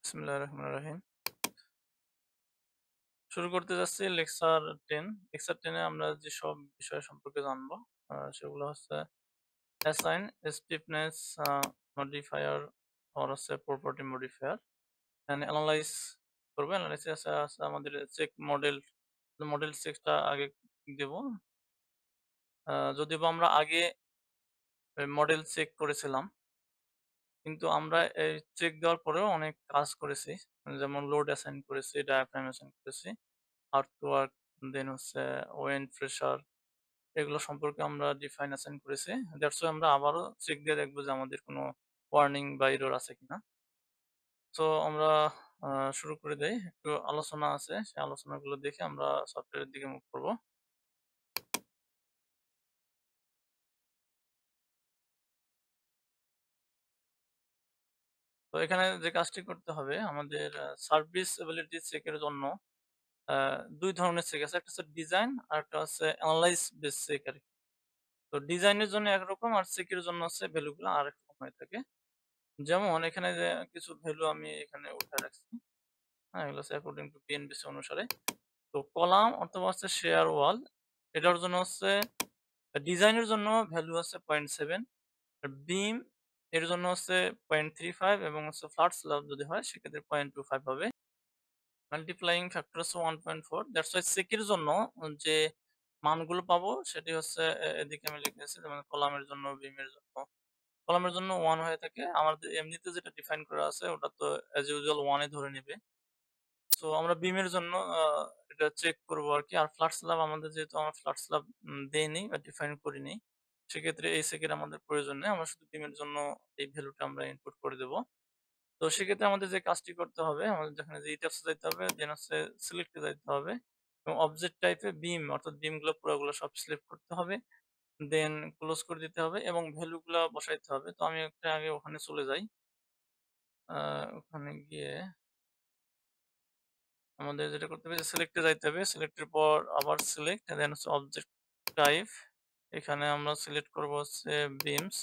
বিসমিল্লাহির রহমানির রহিম। শুরু করতে যাচ্ছি লেকচার 10। লেকচার 10 এ আমরা যেসব বিষয় সম্পর্কে জানবো সেগুলো হচ্ছে অ্যাসাইন, স্টিফনেস মডিফায়ার হচ্ছে প্রপার্টি মডিফায়ার। এন্ড এনালাইজ করব। এনালাইসিস আছে আমাদের চেক মডেল। মডেল চেকটা আগে দেব। যদিও বা আমরা আগে মডেল চেক করেছিলাম, কিন্তু আমরা এই চেক দেওয়ার পরেও অনেক কাজ করেছি। যেমন লোড অ্যাসাইন করেছি, ডায়াফ্রাম অ্যাসাইন করেছি, আর্টওয়ার্ক, দেন হচ্ছে ওয়েন্ড প্রেশার, এগুলো সম্পর্কে আমরা ডিফাইন অ্যাসাইন করেছি। দ্যাটস ওয়াই আমরা আবারও চেক দিয়ে দেখবো যে আমাদের কোনো ওয়ার্নিং বা এরর আছে কিনা। তো আমরা শুরু করে দেই। একটু আলোচনা আছে, সেই আলোচনাগুলো দেখে আমরা সফটওয়্যারের দিকে মুভ করব। তো এখানে যে কাজটি করতে হবে, আমাদের সার্ভিসএবিলিটি চেকের জন্য দুই ধরনের চেক আছে। একটা হচ্ছে ডিজাইন আর একটা হচ্ছে অ্যানালাইজ বেস চেক আরকি। তো ডিজাইনের জন্য একরকম আর চেকের জন্য হচ্ছে ভ্যালুগুলো আরেক রকম হয়ে থাকে। যেমন এখানে যে কিছু ভ্যালু আমি এখানে উঠায় রাখছি। হ্যাঁ, এগুলো হচ্ছে অ্যাকর্ডিং টু বিএনবিসি অনুসারে। তো কলাম অথবা হচ্ছে শেয়ার ওয়াল, এটার জন্য হচ্ছে ডিজাইনের জন্য ভ্যালু হচ্ছে 0.7, আর বিম এর জন্য হচ্ছে 0.35, এবং হচ্ছে ফ্ল্যাট স্ল্যাব যদি হয় সেক্ষেত্রে 0.25 হবে। মাল্টিপ্লাইং ফ্যাক্টর হচ্ছে 1.4। দ্যাটস ওয়াই চেকের জন্য যে মানগুলো পাবো সেটি হচ্ছে এদিকে আমি লিখেছি। যেমন কলামের জন্য, বিমের জন্য। কলামের জন্য 1 হয়ে থাকে। আমাদের এমনিতে যেটা ডিফাইন করা আছে ওটা তো অ্যাজ ইউজুয়াল 1 এ ধরে নেবে। সো আমরা বিমের জন্য এটা চেক করবো আরকি। আর ফ্ল্যাট স্ল্যাব আমাদের যেহেতু আমরা ফ্ল্যাট স্ল্যাব দেইনি বা ডিফাইন করিনি, সেক্ষেত্রে এই চেকের আমাদের প্রয়োজন নেই। আমরা শুধু বিমের জন্য এই ভ্যালুটা আমরা ইনপুট করে দেব। তো সেক্ষেত্রে আমাদের যে কাজটি করতে হবে, আমাদের যেখানে যে ইটাপস যাইতে হবে, দেন হচ্ছে সিলেক্ট এ যাইতে হবে এবং অবজেক্ট টাইপে বিম অর্থাৎ বিমগুলো পুরাগুলো সব সিলেক্ট করতে হবে। দেন ক্লোজ করে দিতে হবে এবং ভ্যালুগুলা বসাইতে হবে। তো আমি একটা আগে ওখানে চলে যাই। ওখানে গিয়ে আমাদের যেটা করতে হবে, সিলেক্টে যাইতে হবে। সিলেক্টের পর আবার সিলেক্ট, দেন হচ্ছে অবজেক্ট টাইপ। এখানে আমরা সিলেক্ট করব হচ্ছে বিমস,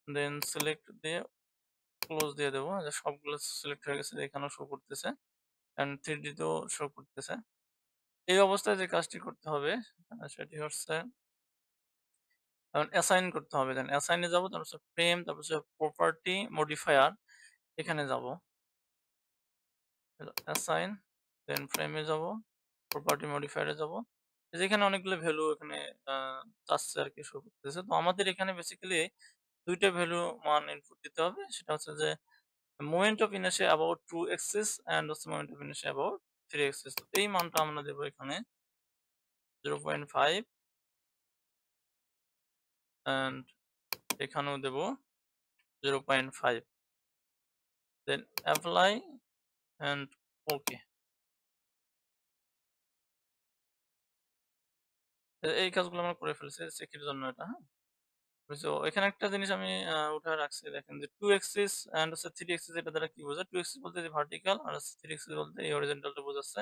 দেন সিলেক্ট দিয়ে ক্লোজ দিয়ে দেবো। যে সবগুলো সিলেক্ট হয়ে গেছে, এখানেও শো করতেছে এন্ড 3D তেও শো করতেছে। এই অবস্থায় যে কাজটি করতে হবে সেটি হচ্ছে এখন অ্যাসাইন করতে হবে। দেন অ্যাসাইনে যাব, তারপর হচ্ছে ফ্রেম, তারপর হচ্ছে প্রপার্টি মডিফায়ার, এখানে যাব। অ্যাসাইন, দেন ফ্রেমে যাব, প্রপার্টি মডিফায়ারে যাব। যেখানে অনেকগুলো ভ্যালু এখানে চাচ্ছে আরকি, শো করতেছে। তো আমাদের এখানে বেসিক্যালি ২ টা ভ্যালু মান ইনপুট দিতে হবে। সেটা হচ্ছে যে moment of inertia about 2 axis and হচ্ছে moment of inertia about 3 axis. তো এই মানটা আমরা দেব এখানে 0.5 অ্যান্ড এখানেও দেব 0.5। দেন এপ্লাই অ্যান্ড ওকে। এই কাজগুলো আমরা করে ফেলছি চেকের জন্য এটা, হ্যাঁ? সো এখানে একটা জিনিস আমি উঠায় রাখছি, দেখেন যে 2 এক্সিস অ্যান্ড হচ্ছে 3 এক্সিস, এটা দ্বারা কি বোঝায়? 2 এক্সিস বলতে যে ভার্টিক্যাল, আর 3 এক্সিস বলতে এই হরিজন্টালটা বোঝাচ্ছে।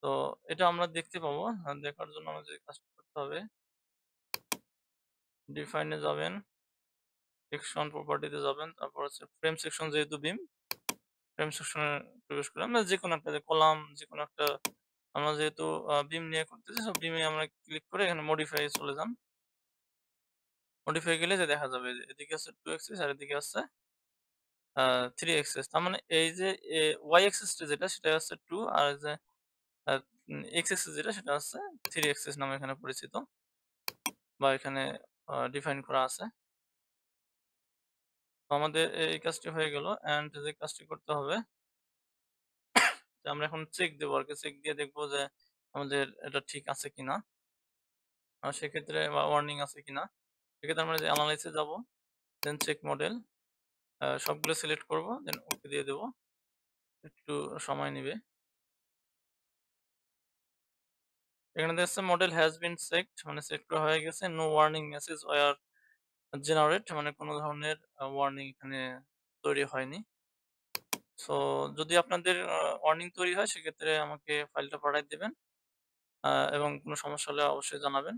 তো এটা আমরা দেখতে পাবো। দেখার জন্য আমাদের যে কাজটা করতে হবে, ডিফাইন এ যাবেন, সেকশন প্রপার্টিতে যাবেন, তারপর হচ্ছে ফ্রেম সেকশন, যেহেতু বিম, ফ্রেম সেকশনে প্রবেশ করলাম। আমরা যেকোনো একটা কলাম, যেকোনো একটা, আমরা যেহেতু বিম নিয়ে করতেছি, সব বিমে আমরা ক্লিক করে এখানে মডিফাই এ চলে যান। মডিফাই গেলে যে দেখা যাবে যে এদিকে আছে 2 এক্সিস আর এদিকে আছে 3 এক্সিস। তার মানে এই যে ওয়াই এক্সিসটা যেটা সেটা হচ্ছে 2, আর যে আ এক্স এক্সিস যেটা সেটা হচ্ছে 3 এক্সিস নামে এখানে পরিচিত বা এখানে ডিফাইন করা আছে। তো আমাদের এই কাজটি হয়ে গেল। অ্যান্ড যে কাজটি করতে হবে, যে আমরা এখন চেক দেবো আরকি। চেক দিয়ে দেখবো যে আমাদের এটা ঠিক আছে কিনা। সেক্ষেত্রে বা ওয়ার্নিং আছে কিনা। সেক্ষেত্রে আমরা যে এনালাইসিস এ যাবো, দেন চেক মডেল, সবগুলো সিলেক্ট করব, দেন ওকে দিয়ে দেব। একটু সময় নিবে। এখানে দেখছে মডেল হ্যাজ বিন চেকড, মানে চেক করা হয়ে গেছে। No warning message were generate, মানে কোনো ধরনের ওয়ার্নিং এখানে তৈরি হয়নি। সো যদি আপনাদের ওয়ার্নিং তৈরি হয় সেক্ষেত্রে আমাকে ফাইলটা পাঠায় দিবেন এবং কোনো সমস্যা হলে অবশ্যই জানাবেন।